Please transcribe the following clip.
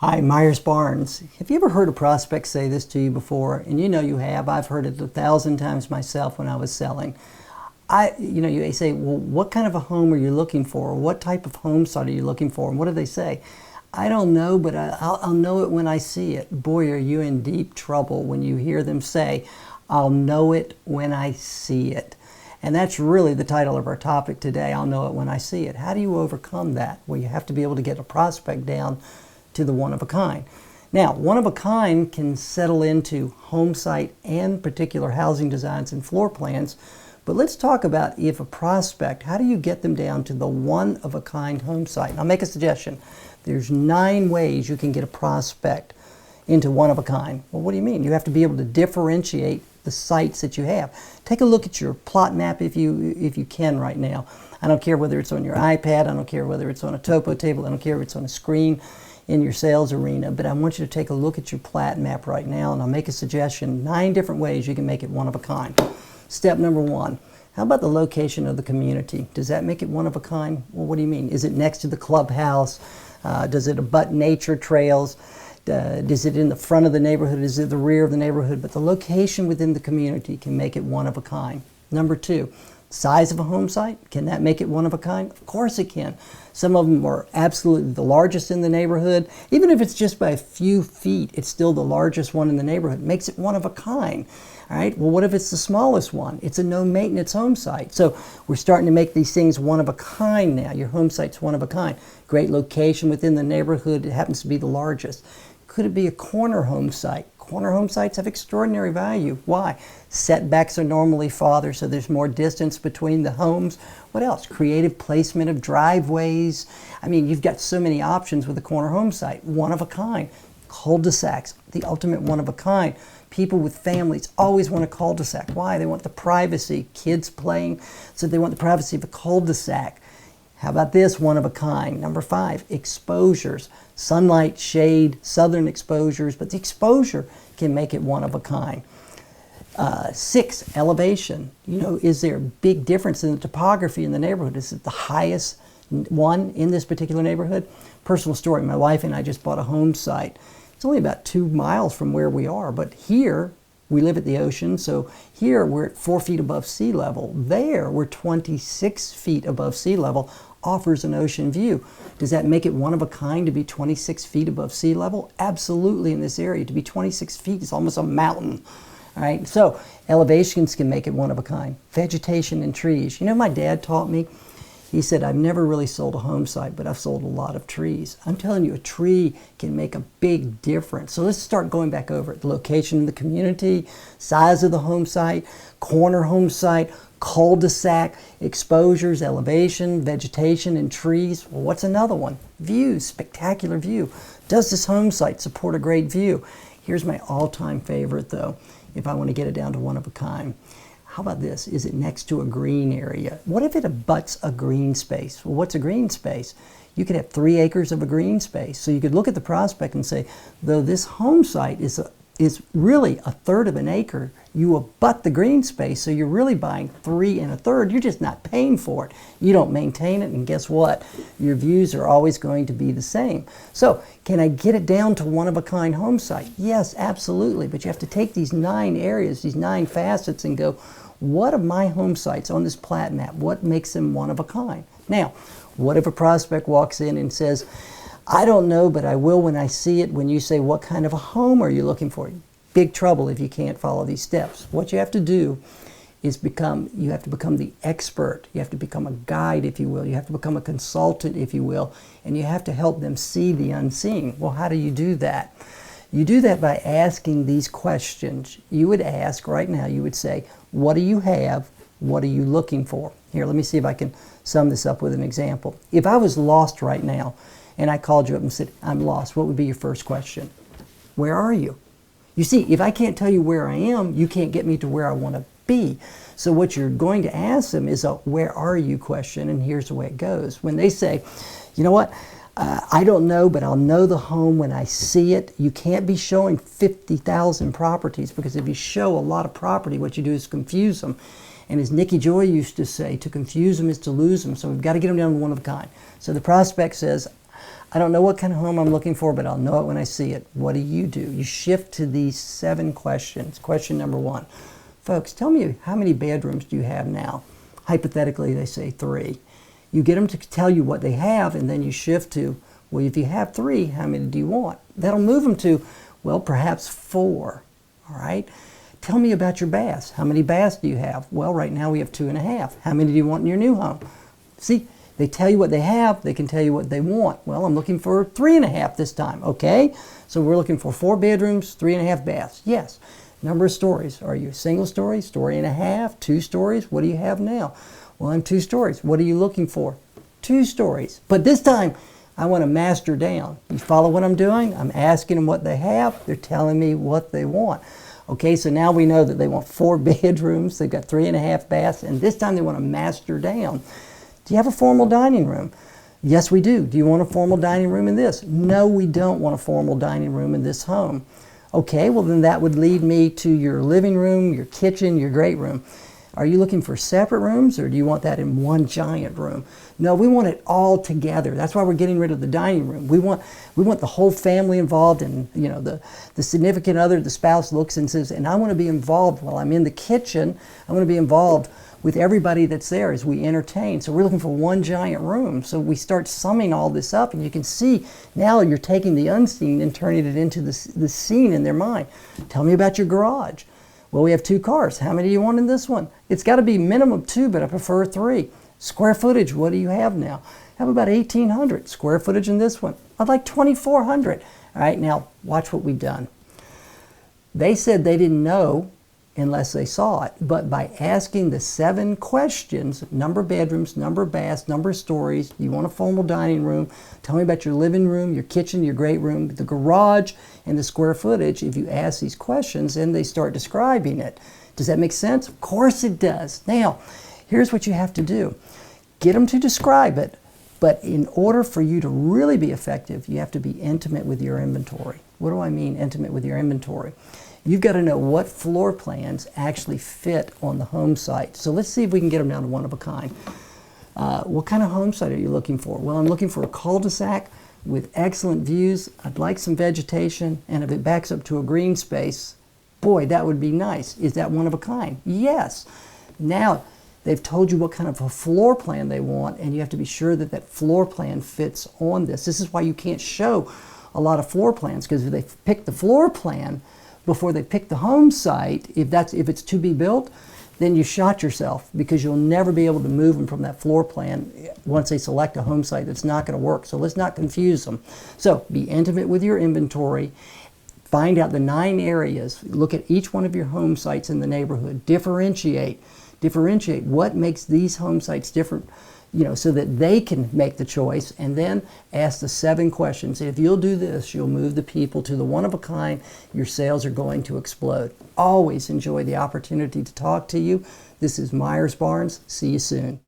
Hi, Myers Barnes. Have you ever heard a prospect say this to you before? And you know you have. I've heard it 1,000 times myself when I was selling. You say, well, what kind of a home are you looking for? What type of home site are you looking for? And what do they say? I don't know, but I'll know it when I see it. Boy, are you in deep trouble when you hear them say, I'll know it when I see it. And that's really the title of our topic today, I'll know it when I see it. How do you overcome that? Well, you have to be able to get a prospect down to the one of a kind. Now, one of a kind can settle into home site and particular housing designs and floor plans, but let's talk about if a prospect, how do you get them down to the one of a kind home site? And I'll make a suggestion. There's 9 ways you can get a prospect into one of a kind. Well, what do you mean? You have to be able to differentiate the sites that you have. Take a look at your plot map if you can right now. I don't care whether it's on your iPad, I don't care whether it's on a topo table, I don't care if it's on a screen in your sales arena, but I want you to take a look at your plat map right now, and I'll make a suggestion. 9 different ways you can make it one of a kind. Step number 1, how about the location of the community? Does that make it one of a kind? Well, what do you mean? Is it next to the clubhouse? Does it abut nature trails? Is it in the front of the neighborhood? Is it the rear of the neighborhood? But the location within the community can make it one of a kind. Number 2, size of a home site. Can that make it one of a kind? Of course it can. Some of them are absolutely the largest in the neighborhood. Even if it's just by a few feet, it's still the largest one in the neighborhood. It makes it one of a kind. All right, well, what if it's the smallest one? It's a no-maintenance home site. So we're starting to make these things one of a kind now. Your home site's one of a kind. Great location within the neighborhood. It happens to be the largest. Could it be a corner home site? Corner home sites have extraordinary value. Why? Setbacks are normally farther, so there's more distance between the homes. What else? Creative placement of driveways. I mean, you've got so many options with a corner home site. One of a kind. Cul-de-sacs, the ultimate one of a kind. People with families always want a cul-de-sac. Why? They want the privacy. Kids playing, so they want the privacy of a cul-de-sac. How about this one of a kind? Number 5, exposures. Sunlight, shade, southern exposures, but the exposure can make it one of a kind. 6, elevation. Is there a big difference in the topography in the neighborhood? Is it the highest one in this particular neighborhood? Personal story, my wife and I just bought a home site. It's only about 2 miles from where we are, but here we live at the ocean, so here we're at 4 feet above sea level. There we're 26 feet above sea level, offers an ocean view. Does that make it one of a kind to be 26 feet above sea level? Absolutely. In this area, to be 26 feet is almost a mountain. All right, so elevations can make it one of a kind. Vegetation and trees. My dad taught me, he said, I've never really sold a home site, but I've sold a lot of trees. I'm telling you, a tree can make a big difference. So let's start going back over it. The location of the community, size of the home site, corner home site, cul-de-sac, exposures, elevation, vegetation, and trees. Well, what's another one? Views, spectacular view. Does this home site support a great view? Here's my all-time favorite, though, if I want to get it down to one of a kind. How about this? Is it next to a green area? What if it abuts a green space? Well, what's a green space? You could have 3 acres of a green space. So you could look at the prospect and say, though this home site is really 1/3 of an acre, you abut the green space, so you're really buying 3 1/3. You're just not paying for it. You don't maintain it, and guess what? Your views are always going to be the same. So can I get it down to one of a kind home site? Yes, absolutely. But you have to take these 9 areas, these 9 facets, and go, what of my home sites on this plat map? What makes them one of a kind? Now, what if a prospect walks in and says, I don't know, but I will when I see it. When you say, what kind of a home are you looking for? Big trouble if you can't follow these steps. What you have to do is you have to become the expert. You have to become a guide, if you will. You have to become a consultant, if you will, and you have to help them see the unseen. Well, how do you do that? You do that by asking these questions. You would ask right now, you would say, what do you have? What are you looking for? Here, let me see if I can sum this up with an example. If I was lost right now, and I called you up and said, I'm lost, what would be your first question? Where are you? You see, if I can't tell you where I am, you can't get me to where I want to be. So what you're going to ask them is a where are you question, and here's the way it goes. When they say, you know what, I don't know, but I'll know the home when I see it. You can't be showing 50,000 properties, because if you show a lot of property, what you do is confuse them. And as Nicky Joy used to say, to confuse them is to lose them. So we've got to get them down to one of a kind. So the prospect says, I don't know what kind of home I'm looking for, but I'll know it when I see it. What do? You shift to these 7 questions. Question number 1. Folks, tell me, how many bedrooms do you have now? Hypothetically, they say 3. You get them to tell you what they have, and then you shift to, well, if you have 3, how many do you want? That'll move them to, well, perhaps 4. All right? Tell me about your baths. How many baths do you have? Well, right now we have 2.5. How many do you want in your new home? See, they tell you what they have. They can tell you what they want. Well, I'm looking for 3.5 this time. Okay? So we're looking for 4 bedrooms, 3.5 baths. Yes. Number of stories. Are you a single story, story and a half, 2 stories? What do you have now? Well, I'm 2 stories. What are you looking for? 2 stories. But this time, I want to master down. You follow what I'm doing? I'm asking them what they have. They're telling me what they want. Okay, so now we know that they want 4 bedrooms. They've got 3.5 baths. And this time they want to master down. Do you have a formal dining room? Yes, we do. Do you want a formal dining room in this? No, we don't want a formal dining room in this home. Okay, well then that would lead me to your living room, your kitchen, your great room. Are you looking for separate rooms, or do you want that in one giant room? No, we want it all together. That's why we're getting rid of the dining room. We want the whole family involved, and the significant other, the spouse looks and says, and I want to be involved while I'm in the kitchen. I want to be involved with everybody that's there as we entertain. So we're looking for one giant room. So we start summing all this up, and you can see now you're taking the unseen and turning it into the seen in their mind. Tell me about your garage. Well, we have 2 cars. How many do you want in this one? It's got to be minimum 2, but I prefer 3. Square footage, what do you have now? I have about 1,800 square footage in this one. I'd like 2,400. All right, now watch what we've done. They said they didn't know unless they saw it, but by asking the 7 questions, number of bedrooms, number of baths, number of stories, you want a formal dining room, tell me about your living room, your kitchen, your great room, the garage, and the square footage. If you ask these questions, then they start describing it. Does that make sense? Of course it does. Now, here's what you have to do. Get them to describe it, but in order for you to really be effective, you have to be intimate with your inventory. What do I mean, intimate with your inventory? You've got to know what floor plans actually fit on the home site. So let's see if we can get them down to one of a kind. What kind of home site are you looking for? Well, I'm looking for a cul-de-sac with excellent views. I'd like some vegetation, and if it backs up to a green space, boy, that would be nice. Is that one of a kind? Yes. Now, they've told you what kind of a floor plan they want, and you have to be sure that that floor plan fits on this. This is why you can't show a lot of floor plans, because if they pick the floor plan before they pick the home site, if it's to be built, then you shot yourself, because you'll never be able to move them from that floor plan once they select a home site. That's not going to work. So let's not confuse them. So be intimate with your inventory. Find out the 9 areas. Look at each one of your home sites in the neighborhood. Differentiate what makes these home sites different, so that they can make the choice, and then ask the 7 questions. If you'll do this, you'll move the people to the one of a kind. Your sales are going to explode. Always enjoy the opportunity to talk to you. This is Myers Barnes. See you soon.